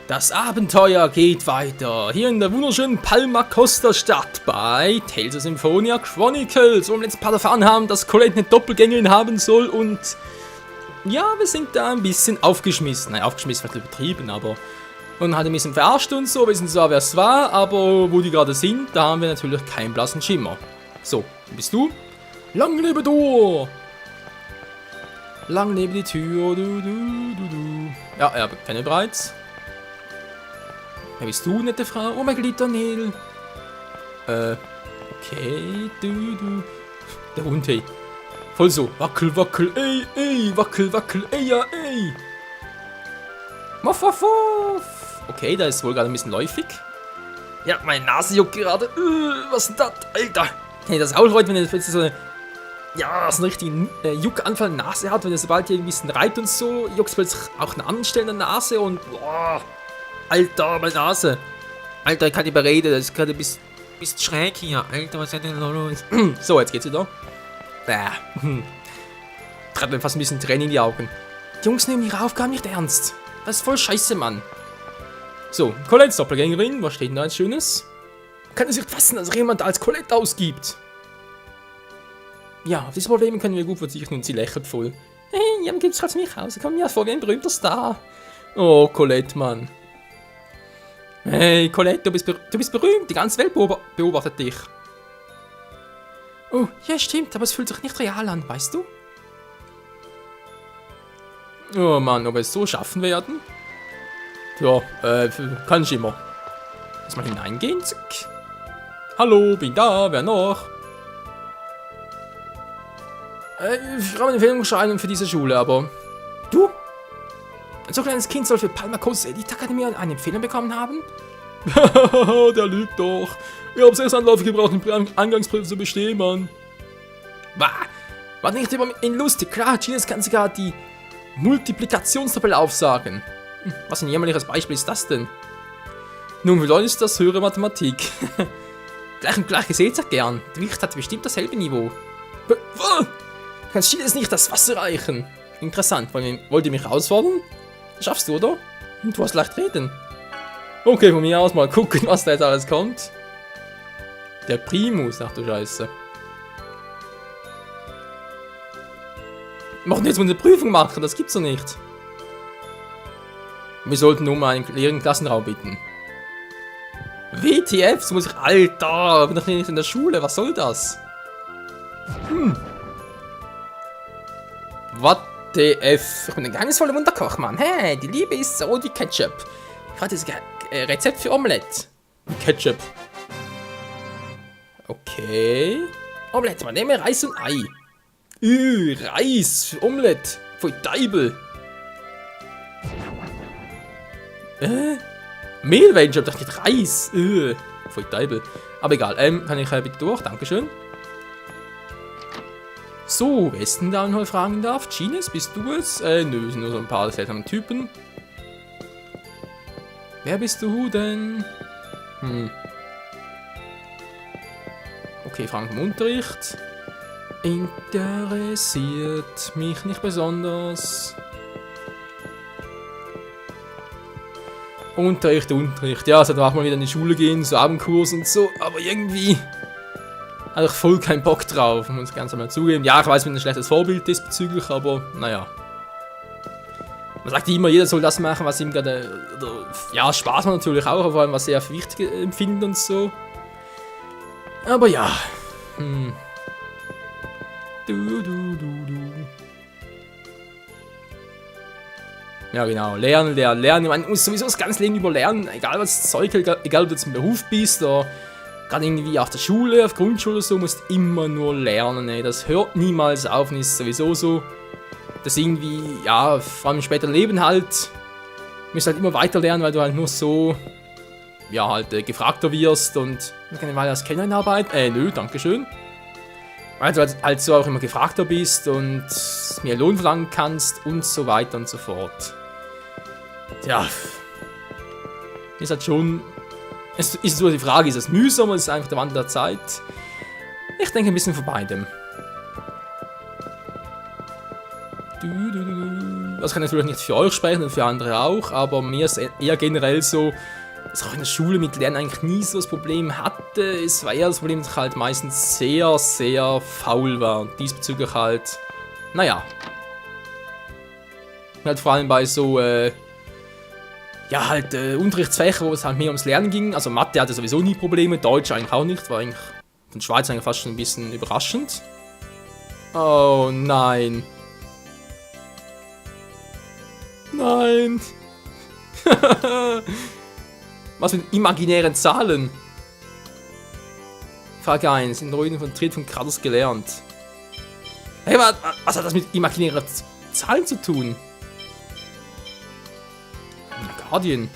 Das Abenteuer geht weiter. Hier in der wunderschönen Palma Costa Stadt bei Tales of Symphonia Chronicles, wo wir letztes Part erfahren haben, dass Colette eine Doppelgängerin haben soll und ja, wir sind da ein bisschen aufgeschmissen. Nein, aufgeschmissen wird übertrieben, aber und halt ein bisschen verarscht und so, wissen zwar wer es war, aber wo die gerade sind, da haben wir natürlich keinen blassen Schimmer. So, wo bist du? Lang lebe du! Lang lebe die Tür, du. Ja, er kenne bereits. Wer bist du, nette Frau? Oh mein Glitternel. Okay, du. Der Hund, hey. Voll so. Wackel, wackel, ey, wackel, wackel, ey, ja, ey. Muff, wuff, wuff. Okay, da ist wohl gerade ein bisschen läufig. Ja, meine Nase juckt gerade. Was ist denn das? Alter. Kennt ihr das auch, Leute, wenn ihr plötzlich so eine, ja, so einen richtigen Juckanfall in der Nase hat, wenn ihr sobald ihr ein bisschen reibt und so, juckt es plötzlich auch eine andere Stelle in der Nase und, boah. Alter, meine Nase. Alter, ich kann nicht mehr reden, das ist gerade ein bisschen schräg hier. Alter, was ist denn los? So, jetzt geht's wieder. Treibt mir fast ein bisschen Tränen in die Augen. Die Jungs nehmen ihre Aufgaben nicht ernst. Das ist voll scheiße, Mann. So, Colettes Doppelgängerin, was steht denn da als Schönes? Kann es sich fassen, dass jemand als Colette ausgibt? Ja, auf diese Probleme können wir gut verzichten und sie lächelt voll. Hey, jemand gibt's als mich aus, ich komme mir vor wie ein berühmter Star. Oh, Colette, Mann. Hey, Colette, du bist berühmt, die ganze Welt beobachtet dich. Oh, ja stimmt, aber es fühlt sich nicht real an, weißt du? Oh Mann, ob wir es so schaffen werden? Ja, kann ich immer. Lass mal hineingehen, zack. Hallo, bin da, wer noch? Ich habe eine Empfehlungsschreiben für diese Schule, aber... Du? Ein so kleines Kind soll für Palma Costa Elite-Akademie eine Empfehlung bekommen haben? Der lügt doch. Ich habe 6 Anläufe gebraucht, um Eingangsprüfung zu bestehen, Mann. Bah, war nicht über ihn lustig. Klar, Genius kann sogar die Multiplikationstabelle aufsagen. Was ein jämmerliches Beispiel ist das denn? Nun, für Leute ist das höhere Mathematik. Gleich und gleich seht ihr gern. Der Wicht hat bestimmt dasselbe Niveau. Du kannst Genius nicht das Wasser reichen. Interessant, wollt ihr mich herausfordern? Schaffst du, oder? Du hast leicht reden. Okay, von mir aus mal gucken, was da jetzt alles kommt. Der Primus, ach du Scheiße. Wir machen jetzt mal eine Prüfung machen, das gibt's doch nicht. Wir sollten um einen leeren Klassenraum bitten. WTF, so muss ich... Alter, bin doch nicht in der Schule, was soll das? WTF, ich bin ein geheimnisvoller Wunderkoch, Mann. Hey, die Liebe ist so wie Ketchup. Ich hatte das Rezept für Omelette. Ketchup. Okay. Omelette, man nehme Reis und Ei. Reis für Omelette. Voll Deibel. Mehlwein, ich hab doch nicht Reis. Voll Deibel. Aber egal, kann ich bitte durch? Dankeschön. So, wer ist denn da noch fragen darf? Genius, bist du es? Nö, sind nur so ein paar seltsame Typen. Wer bist du denn? Okay, Fragen vom Unterricht. Interessiert mich nicht besonders. Unterricht. Ja, also danach mal wieder in die Schule gehen, so Abendkurs und so, aber irgendwie hatte ich voll keinen Bock drauf, muss ich ganz einmal zugeben. Ja, ich weiß, wenn ein schlechtes Vorbild diesbezüglich, aber naja. Man sagt immer, jeder soll das machen, was ihm gerade, ja, Spaß macht natürlich auch, vor allem was er für wichtig empfindet und so. Aber ja. Ja genau, lernen. Man muss sowieso das ganze Leben über lernen, egal was das Zeug, egal ob du jetzt im Beruf bist oder gerade irgendwie auf der Schule, auf Grundschule oder so, musst immer nur lernen, ey. Das hört niemals auf und ist sowieso so, dass irgendwie, ja, vor allem im späteren Leben halt, musst halt immer weiter lernen, weil du halt nur so, ja, halt gefragter wirst und keine Weile als Kellnerin arbeiten. Nö, dankeschön. Weil du halt so auch immer gefragter bist und mehr Lohn verlangen kannst und so weiter und so fort. Tja, ist halt schon, es ist so die Frage, ist es mühsam oder ist es einfach der Wandel der Zeit? Ich denke ein bisschen von beidem. das kann natürlich nicht für euch sprechen und für andere auch, aber mir ist eher generell so, dass ich auch in der Schule mit Lernen eigentlich nie so das Problem hatte. Es war eher das Problem, dass ich halt meistens sehr, sehr faul war und diesbezüglich halt, naja. Halt vor allem bei so, Unterrichtsfächer, wo es halt mehr ums Lernen ging. Also Mathe hatte sowieso nie Probleme, Deutsch eigentlich auch nicht, war eigentlich von Schweiz eigentlich fast schon ein bisschen überraschend. Oh nein. Nein. Was mit imaginären Zahlen? Frage 1. In Ruinen von Tritt von Kratos gelernt. Hey, was hat das mit imaginären Zahlen zu tun? Guardian.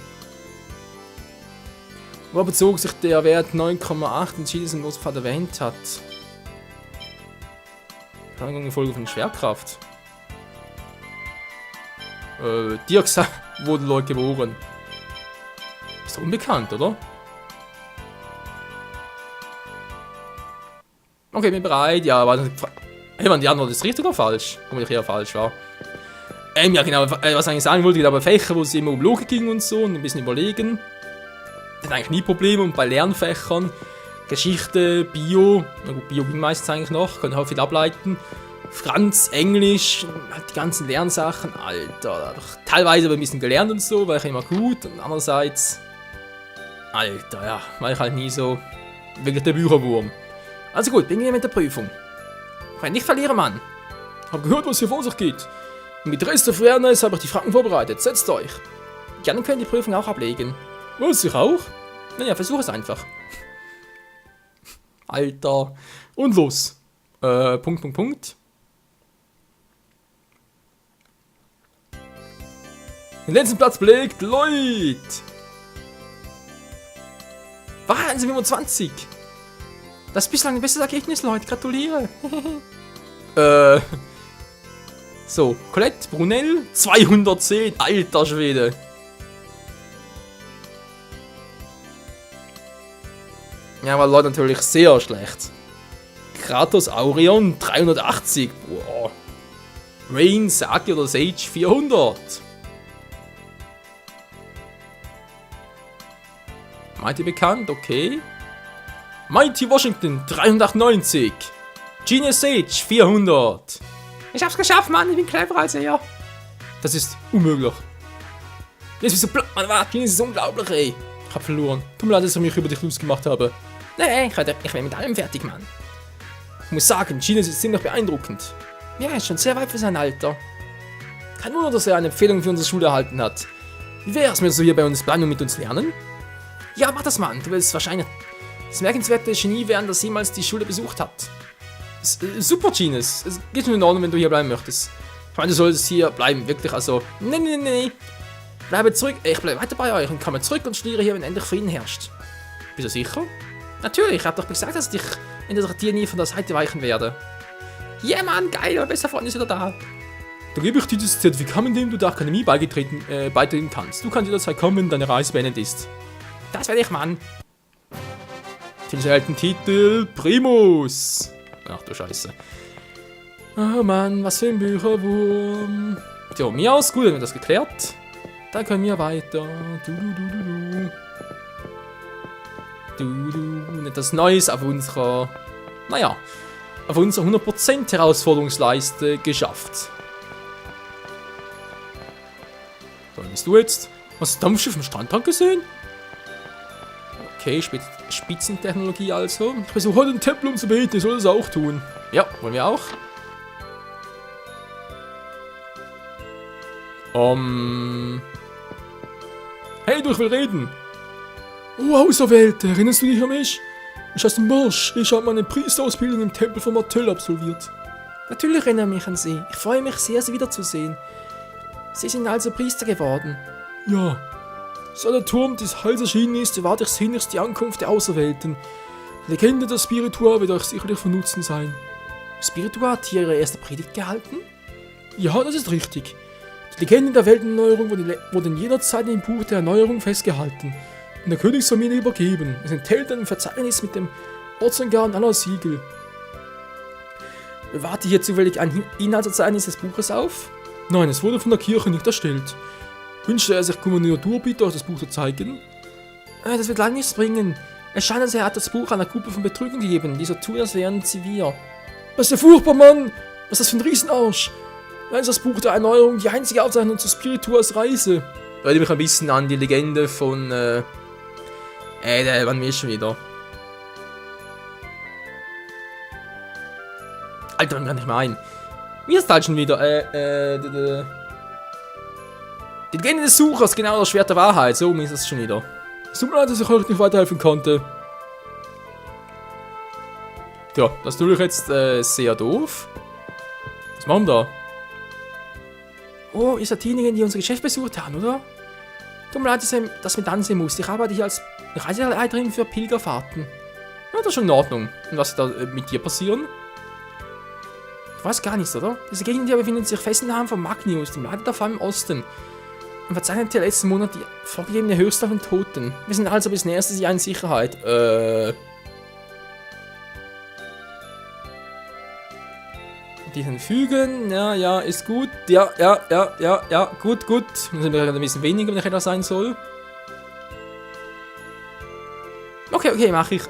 Wo bezog sich der Wert 9,8 in Chiles im Notfall erwähnt hat? Verhandlung Folge von Schwerkraft. Dirks wurde Leute geboren. Ist doch unbekannt, oder? Okay, bin bereit. Ja, aber die Antwort ist richtig oder falsch? Obwohl ich eher falsch war. Ja genau, was ich eigentlich sagen wollte, aber Fächer, wo es immer um Logik ging und so und ein bisschen überlegen. Das sind eigentlich nie Probleme. Und bei Lernfächern, Geschichte, Bio, na gut, Bio ging meistens eigentlich noch, können auch viel ableiten. Franz, Englisch, halt die ganzen Lernsachen, Alter, da habe ich teilweise ein bisschen gelernt und so, war ich immer gut. Und andererseits, Alter, ja, war ich halt nie so wirklich der Bücherwurm. Also gut, beginnen wir mit der Prüfung. Nicht verlieren, Mann. Hab gehört, was hier vor sich geht. Und mit Rest der Fairness habe ich die Fragen vorbereitet. Setzt euch. Gerne könnt ihr die Prüfung auch ablegen. Was, ich auch? Naja, versuch es einfach. Alter. Und los. Punkt. Den letzten Platz belegt Lloyd. Wahnsinn, 25. Das ist bislang ein bestes Ergebnis, Leute. Gratuliere. So, Colette, Brunel, 210. Alter Schwede. Ja, war Leute natürlich sehr schlecht. Kratos, Aureon, 380. Boah. Rain, Saki oder Sage, 400. Mighty bekannt, okay. Mighty Washington, 398. Genius Sage, 400. Ich hab's geschafft, Mann, ich bin cleverer als er. Das ist unmöglich. Jetzt bist du blöd, Mann, warte, Genius ist unglaublich, ey. Ich hab verloren. Tut mir leid, dass ich mich über dich losgemacht habe. Nee, ich bin mit allem fertig, Mann. Ich muss sagen, Genius ist ziemlich beeindruckend. Ja, er ist schon sehr weit für sein Alter. Kein Wunder, dass er eine Empfehlung für unsere Schule erhalten hat. Wie wär's, wenn du hier bei uns bleiben und mit uns lernen? Ja, mach das, Mann. Du willst wahrscheinlich das merkenswerte Genie werden, das jemals die Schule besucht hat. Super, Genius. Es geht schon in Ordnung, wenn du hier bleiben möchtest. Ich meine, du solltest hier bleiben, wirklich, also... Nee. Bleibe zurück. Ich bleibe weiter bei euch und komme zurück und studiere hier, wenn endlich Frieden herrscht. Bist du sicher? Natürlich, ich hab doch gesagt, dass ich in der Tier nie von der Seite weichen werde. Yeah, Mann, geil, mein bester Freund ist wieder da. Da gebe ich dir dieses Zertifikat, mit dem du der Akademie beitreten kannst. Du kannst jederzeit kommen, wenn deine Reise beendet ist. Das werde ich, Mann. Den seltenen Titel Primus. Ach du Scheiße. Oh Mann, was für ein Bücherwurm. Tja, mir aus, gut, haben wir das geklärt. Dann können wir weiter. Etwas Neues auf unserer, naja, auf unserer 100% Herausforderungsleiste geschafft. So, bist du jetzt? Hast du das Dampfschiff am Strand gesehen? Okay, Spitzentechnologie also. Ich besuche heute den Tempel, um zu beten, ich soll das auch tun. Ja, wollen wir auch? Hey, du, ich will reden. Oh, Auserwählte, erinnerst du dich an mich? Ich heiße Marsch, ich habe meine Priesterausbildung im Tempel von Martell absolviert. Natürlich erinnere ich mich an Sie. Ich freue mich sehr, Sie wiederzusehen. Sie sind also Priester geworden. Ja. Seit der Turm des Heils erschienen ist, erwarte ich sehnlichst die Ankunft der Auserwählten. Die Legende der Spiritua wird euch sicherlich von Nutzen sein. Spiritua hat hier ihre erste Predigt gehalten? Ja, das ist richtig. Die Legende der Weltenerneuerung wurde in jener Zeit im Buch der Erneuerung festgehalten und der Königsfamilie übergeben. Es enthält ein Verzeichnis mit dem Ortsangaben aller Siegel. Bewahrt ihr hier zufällig ein Inhaltsverzeichnis des Buches auf? Nein, es wurde von der Kirche nicht erstellt. Wünschte er sich Gouverneur bitte das Buch zu zeigen? Das wird leider nichts bringen. Es scheint, als er hat das Buch einer Gruppe von Betrügern gegeben, die so tun, als wären sie wir. Das ist ja furchtbar, Mann! Was ist das für ein Riesenarsch? Nein, ist das Buch der Erneuerung die einzige Aufzeichnung zur Spirituas Reise. Erinnert mich ein bisschen an die Legende von, wann wir schon wieder? Alter, wann kann ich mal ein? Mir ist halt schon wieder, die Legende des Suchers, genau, das Schwert der Wahrheit, so ist es schon wieder. Es tut mir leid, dass ich euch nicht weiterhelfen konnte. Tja, das ist natürlich jetzt sehr doof. Was machen wir da? Oh, ihr seid diejenigen, die unser Geschäft besucht haben, oder? Tut mir leid, dass wir dann sehen muss. Ich arbeite hier als Reiseleiterin für Pilgerfahrten. Ja, das ist schon in Ordnung. Und was wird da mit dir passieren? Ich weiß gar nichts, oder? Diese Gegend hier befindet sich fest in der Hand von Magnius, dem Leiter der Farm im Osten. Und verzeichnet der letzten Monat die vorgegebene Höchstzahl von Toten. Wir sind also bis nächstes Jahr in Sicherheit. Diesen fügen, ja, ist gut. Ja, gut. Dann sind wir gerade ein bisschen weniger, wenn ich etwas sein soll. Okay, mache ich.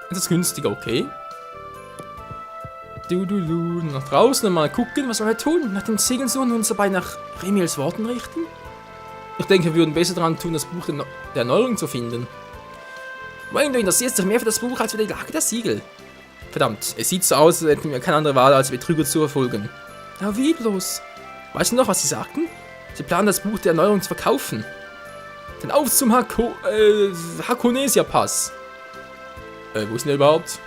Das ist günstiger, okay. Nach draußen mal gucken, was wir tun. Nach den Siegeln suchen und uns dabei nach Remiels Worten richten. Ich denke, wir würden besser daran tun, das Buch der Erneuerung zu finden. Moin, du interessierst dich mehr für das Buch als für die Lage der Siegel. Verdammt, es sieht so aus, als hätten wir keine andere Wahl, als Betrüger zu verfolgen. Aber wie bloß? Weißt du noch, was sie sagten? Sie planen, das Buch der Erneuerung zu verkaufen. Dann auf zum Hakonesia-Pass. Wo ist denn der überhaupt?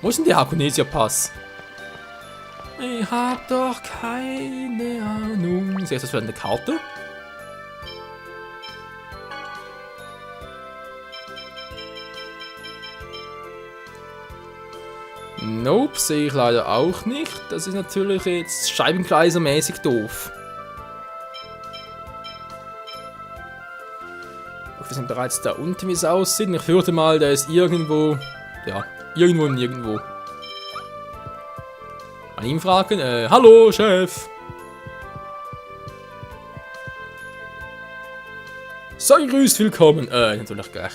Wo ist denn der Hakonesia-Pass? Ich hab doch keine Ahnung. Ist das für eine Karte? Nope, sehe ich leider auch nicht. Das ist natürlich jetzt scheibenkleisermäßig doof. Wir sind bereits da unten, wie es aussieht. Ich fürchte mal, der ist irgendwo. Ja, irgendwo. An ihm fragen. Hallo, Chef. Sei grüßt, willkommen. Natürlich gleich.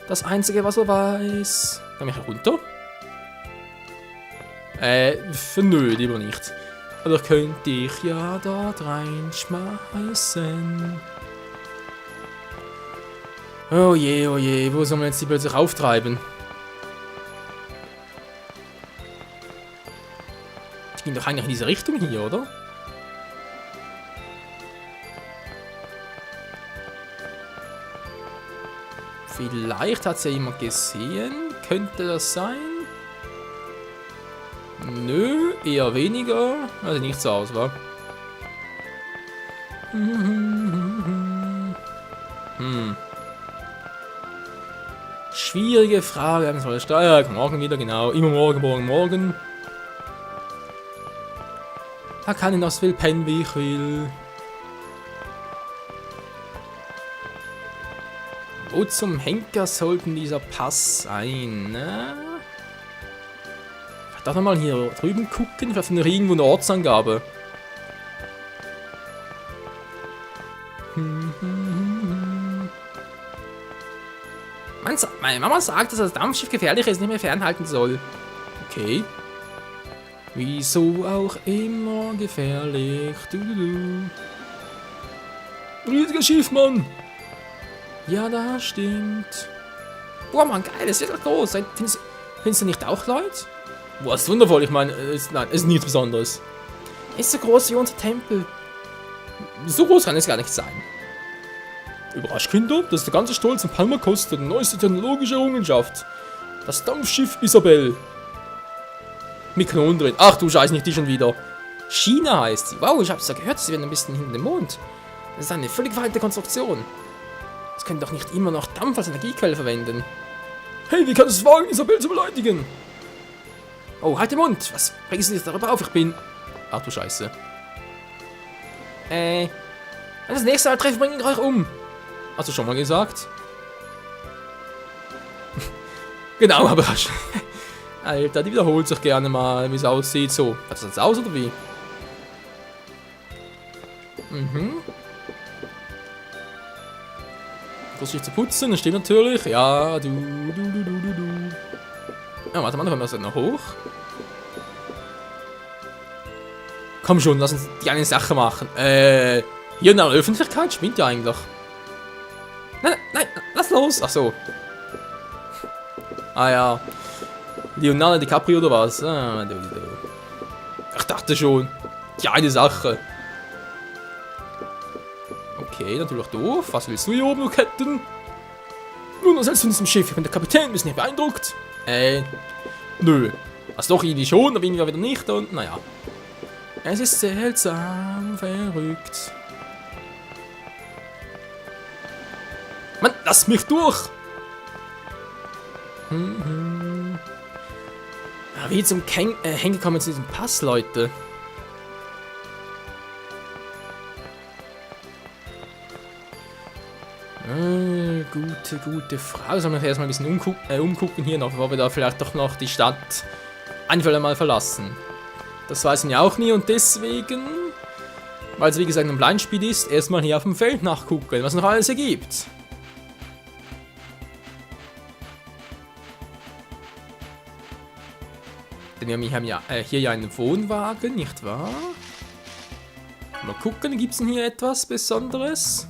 Das Einzige, was er weiß. Komm ich runter? Nö, lieber nicht. Aber könnte ich ja dort reinschmeißen. Oh je, wo soll man jetzt die plötzlich auftreiben? Die gehen doch eigentlich in diese Richtung hier, oder? Vielleicht hat es ja jemand gesehen. Könnte das sein? Nö, eher weniger. Also nicht so aus, wa? Schwierige Frage. Ja, morgen wieder, genau. Immer morgen. Da kann ich noch so viel pennen, wie ich will. Wo zum Henker sollten dieser Pass sein, ne? Darf man mal hier drüben gucken? Vielleicht eine irgendwo eine Ortsangabe. Meine Mama sagt, dass das Dampfschiff gefährlich ist, nicht mehr fernhalten soll. Okay. Wieso auch immer gefährlich. Riesiges Schiff, Mann. Ja, das stimmt. Boah, Mann, geil, das ist wirklich groß. Findest du nicht auch, Leute? Boah, ist wundervoll. Ich meine, nein, ist nichts Besonderes. Ist so groß wie unser Tempel. So groß kann es gar nicht sein. Überrascht, Kinder, das ist der ganze Stolz von Palma Costa, die neueste technologische Errungenschaft. Das Dampfschiff Isabel. Mit Kanonen drin. Ach du Scheiße, nicht die schon wieder. China heißt sie. Wow, ich hab's ja gehört, sie werden ein bisschen hinter dem Mond. Das ist eine völlig veraltete Konstruktion. Das können doch nicht immer noch Dampf als Energiequelle verwenden. Hey, wie kann es wagen, Isabel zu beleidigen? Oh, halt den Mund! Was regst du dich darüber auf? Ich bin... Ach du Scheiße. Das nächste Mal treffen wir ihn gleich um. Hast du schon mal gesagt? Genau, aber Alter, die wiederholt sich gerne mal, wie es aussieht. So, hat das jetzt aus oder wie? Mhm. Versuch dich zu putzen, das stimmt natürlich. Ja, du. Ja, warte mal, dann kommen wir noch hoch. Komm schon, lass uns die eine Sache machen. Hier in der Öffentlichkeit spinnt ja eigentlich. Nein, lass los. Ach so. Ah ja. Leonardo DiCaprio oder was? Ah, du. Ich dachte schon. Die eine Sache. Okay, natürlich doof. Was willst du hier oben noch hätten? Nun, was hältst du von diesem Schiff? Ich bin der Kapitän, bist nicht beeindruckt? Nö. Also doch irgendwie schon, aber irgendwie wieder nicht und naja. Es ist seltsam, verrückt. Mann, lass mich durch! Ja, wie zum Hängen kommen zu diesem Pass, Leute. Gute Frage. Sollen wir erstmal ein bisschen umgucken hier noch, bevor wir da vielleicht doch noch die Stadt einfach mal verlassen. Das weiß man ja auch nie und deswegen, weil es wie gesagt ein Blindspiel ist, erstmal hier auf dem Feld nachgucken, was noch alles ergibt. Denn wir haben ja hier ja einen Wohnwagen, nicht wahr? Mal gucken, gibt es denn hier etwas Besonderes?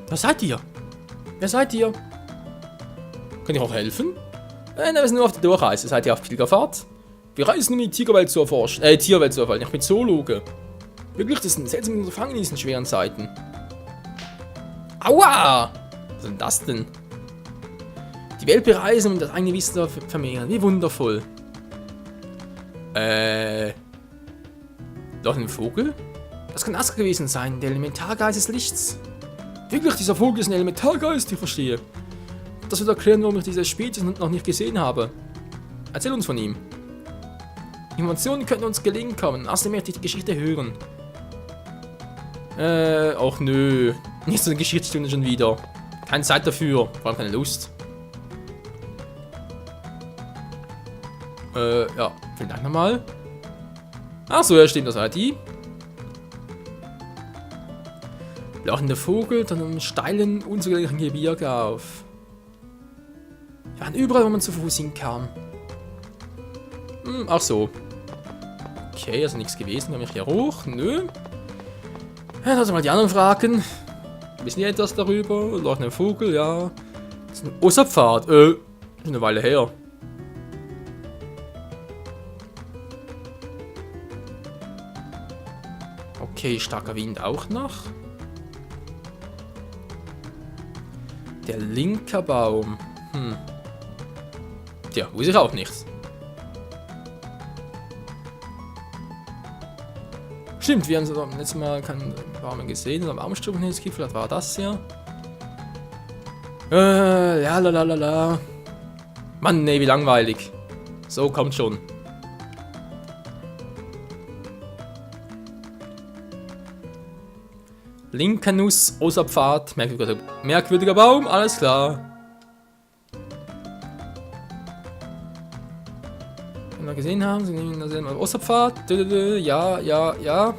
Was seid ihr? Wer seid ihr? Kann ich auch helfen? Nein, wir sind nur auf der Durchreise. Seid ihr auf Pilgerfahrt? Wir reisen, um die Tierwelt zu erforschen. Tierwelt zu erforschen. Ich bin Zoologe. Wirklich, das ist ein seltsames Unterfangen in diesen schweren Zeiten. Aua! Was ist denn das denn? Die Welt bereisen und das eigene Wissen vermehren. Wie wundervoll. Doch ein Vogel? Das kann Aska gewesen sein, der Elementargeist des Lichts. Wirklich, dieser Vogel ist ein Elementargeist, ich verstehe. Das wird erklären, warum ich diese Spezies noch nicht gesehen habe. Erzähl uns von ihm. Informationen könnten uns gelegen kommen. Außerdem möchte ich die Geschichte hören. Ach nö. Nicht so eine Geschichtsstunde schon wieder. Keine Zeit dafür. Vor allem keine Lust. Ja. Vielen Dank nochmal. Achso, ja stimmt, das war die. Lachender Vogel, dann einem steilen, unzugänglichen Gebirge auf. Wir waren überall, wo man zu Fuß hinkam. Ach so. Okay, also nichts gewesen. Komme ich hier hoch? Nö. Ja, lass mal die anderen fragen. Wissen die etwas darüber? Lachender Vogel, ja. Das ist ein Osterpfad. Ist eine Weile her. Okay, starker Wind auch noch. Der linke Baum. Tja, weiß ich auch nichts. Stimmt, wir haben so letztes Mal keinen Baum gesehen. Am Baumstrukturgipfel, das war das hier. Ja, lalalala. Mann, nee, wie langweilig. So, kommt schon. Linker Nuss, Osterpfad, merkwürdiger Baum, alles klar. Wenn wir gesehen haben, sind wir Osterpfad, ja.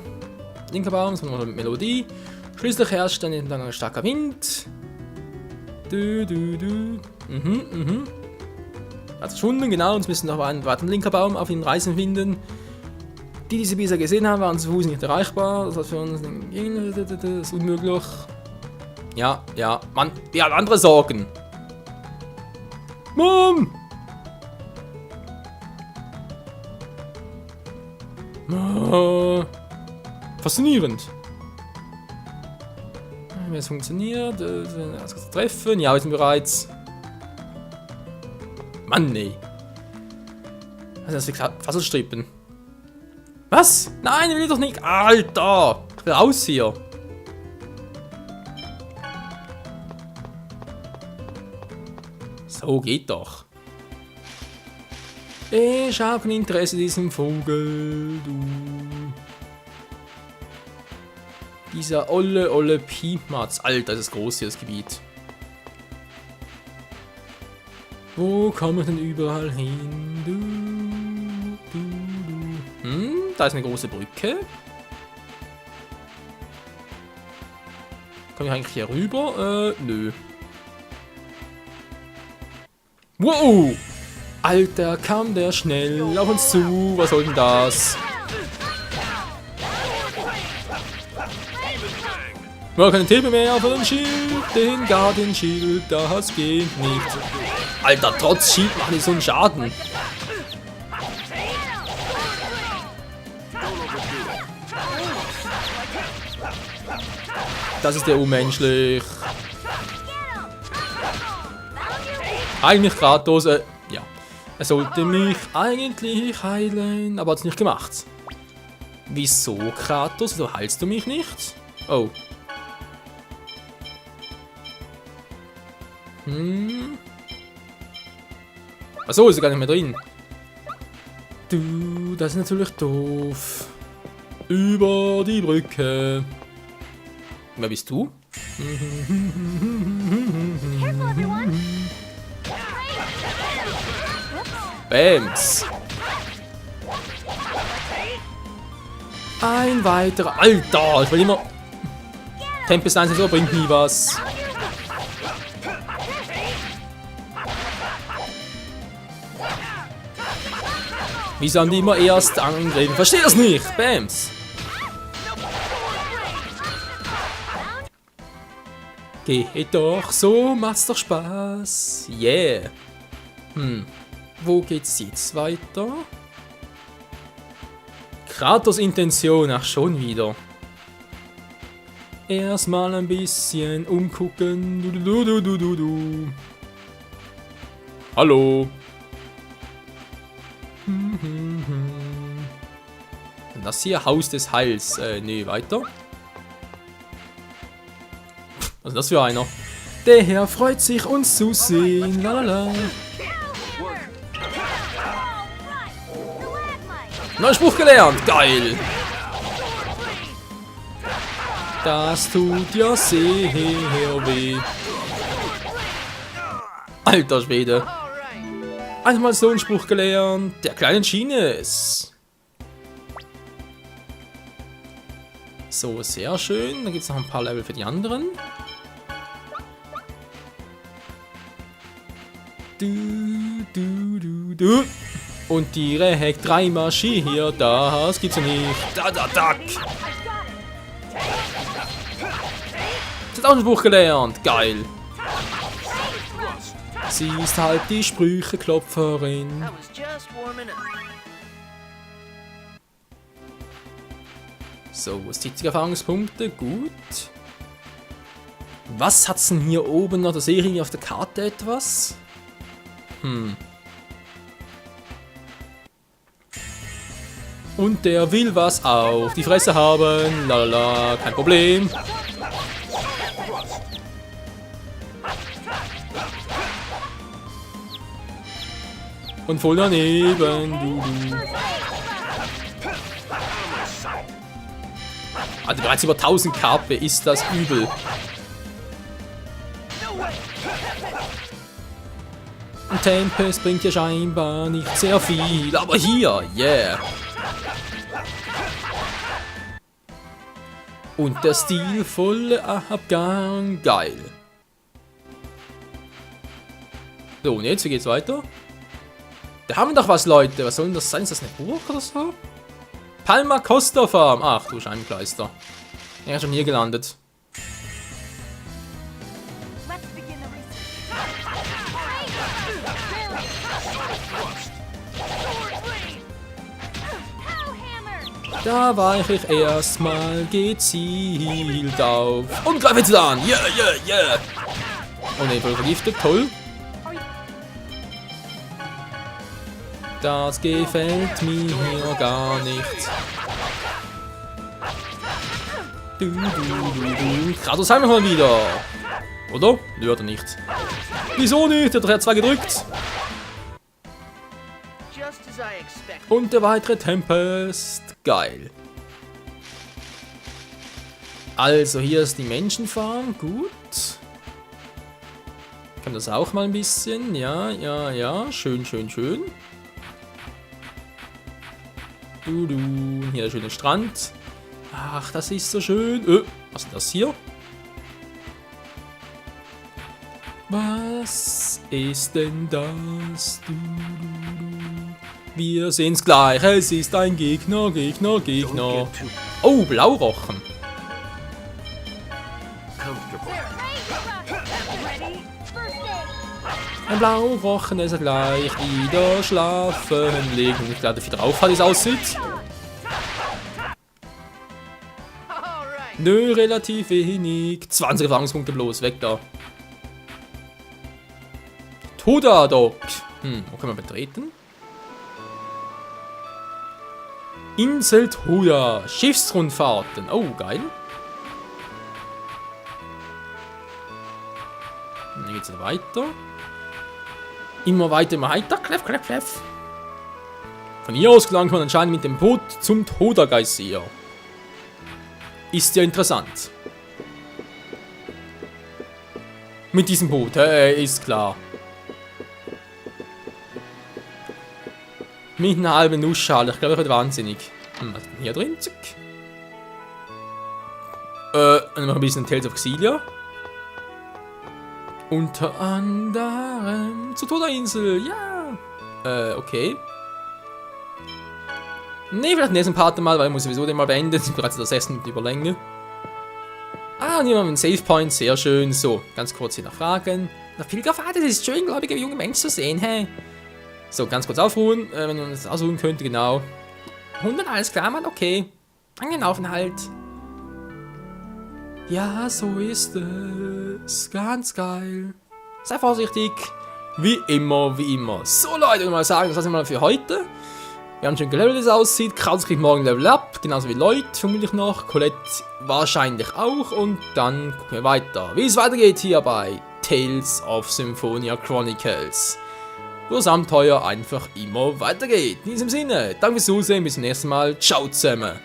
Linker Baum, das ist eine Melodie. Schließlich herrscht dann ein starker Wind. Hat verschwunden, genau, uns müssen noch einen weiteren linker Baum auf den Reisen finden. Die diese bisher gesehen haben, waren zu Fuß nicht erreichbar. Das hat für uns das ist unmöglich. Ja, Mann, wir haben andere Sorgen. Mom! Faszinierend. Wie es funktioniert, das Treffen, ja, wir sind bereits. Mann, nee. Also das ist Fasselstrippen. Was? Nein, ich will doch nicht. Alter! Ich will raus hier. So geht doch. Ich habe kein Interesse an diesem Vogel, du. Dieser olle Piepmatz. Alter, das ist groß hier, das Gebiet. Wo kommen wir denn überall hin? Da ist eine große Brücke. Komme ich eigentlich hier rüber? Nö. Wow! Alter, kam der schnell auf uns zu. Was soll denn das? Wir können Hilfe mehr von dem Schild. Den Guardian Shield, das geht nicht. Alter, trotz Schild machen die so einen Schaden. Das ist ja unmenschlich. Eigentlich Kratos, ja. Er sollte mich eigentlich heilen, aber hat es nicht gemacht. Wieso, Kratos? Wieso heilst du mich nicht? Oh. Achso, ist er gar nicht mehr drin. Du, das ist natürlich doof. Über die Brücke. Wer bist du? Bams. Ein weiterer. Alter, ich will immer. Tempest 1 so bringt nie was. Wieso haben die immer erst angegriffen? Verstehe das nicht. Bams. Geht doch, so macht's doch Spaß. Yeah. Wo geht's jetzt weiter? Kratos Intention, ach schon wieder. Erstmal ein bisschen umgucken. Du. Hallo. Das hier Haus des Heils. Nee, weiter. Was ist das für einer? Der Herr freut sich, uns zu sehen. Lalala. Neuer Spruch gelernt. Geil. Das tut ja sehr weh. Alter Schwede. Einmal so einen Spruch gelernt. Der kleinen Chines. So, sehr schön. Dann gibt es noch ein paar Level für die anderen. Du. Und die Rehek 3 Maschine hier, das gibt's ja nicht. Da. Sie hat auch einen Spruch gelernt. Geil. Sie ist halt die Sprücheklopferin. So, 70 Erfahrungspunkte, gut. Was hat's denn hier oben noch? Da sehe ich irgendwie auf der Karte etwas. Und der will was auf die Fresse haben. Lalala, kein Problem. Und voll daneben, du. Alter, bereits über 1000 KP, ist das übel. Und Tempest bringt ja scheinbar nicht sehr viel, aber hier, yeah. Und der stilvolle Abgang, geil. So, und jetzt, wie geht's weiter? Da haben wir doch was, Leute. Was soll denn das sein? Ist das eine Burg oder so? Palma Costa Farm. Ach du Scheibenkleister. Er ist schon hier gelandet. Da weiche ich erstmal gezielt auf. Und greife jetzt an. Yeah. Oh ne, voll vergiftet. Toll. Das gefällt mir gar nicht. Kratos haben wir mal wieder. Oder? Nö, hat er nicht. Wieso nicht? Er hat doch 2 gedrückt. Und der weitere Tempest. Geil. Also, hier ist die Menschenfarm. Gut. Kann das auch mal ein bisschen. Ja, ja, ja. Schön, schön, schön. Hier der schöne Strand. Ach, das ist so schön. Was ist das hier? Was ist denn das? Wir sehen's gleich. Es ist ein Gegner, Gegner, Gegner. Oh, Blaurochen. Ein Blaurochen ist er gleich wieder schlafen legen. Ich glaube, viel drauf hat, wie es aussieht. Nö, relativ wenig. 20 Erfahrungspunkte bloß, weg da. Todadok. Wo können wir betreten? Insel Toda. Schiffsrundfahrten. Oh, geil. Dann geht's weiter. Immer weiter, immer weiter. Kleff, kleff, kleff. Von hier aus gelangt man anscheinend mit dem Boot zum Toda-Geysir. Ist ja interessant. Mit diesem Boot, ist klar. Mit einer halben Nussschale. Ich glaube, ich werde wahnsinnig. Was ist denn hier drin? Zick. Dann noch ein bisschen Tales of Xillia. Unter anderem zur Toda-Insel, ja. Okay. Ne, vielleicht nächsten Part mal, weil ich muss sowieso den mal beenden. Das sind bereits der 6 Minuten Überlänge. Ah, und hier haben wir einen Save Point, sehr schön. So, ganz kurz hier noch Fragen. Na, Pilgerfahrt, das ist schön, glaube ich, junge Menschen zu sehen, hey. So, ganz kurz aufruhen, wenn man das ausruhen könnte, genau. 100, alles klar, Mann, okay. Angenehmen Aufenthalt. Ja, so ist es. Ganz geil. Sei vorsichtig. Wie immer, wie immer. So, Leute, ich mal sagen, das war's mal für heute. Wir haben schon gelevelt, wie es aussieht. Kraus kriegt morgen Level Up. Genauso wie Lloyd, vermutlich noch. Colette wahrscheinlich auch. Und dann gucken wir weiter. Wie es weitergeht hier bei Tales of Symphonia Chronicles. Wo das Abenteuer einfach immer weitergeht. In diesem Sinne, danke fürs Zusehen. Bis zum nächsten Mal. Ciao zusammen.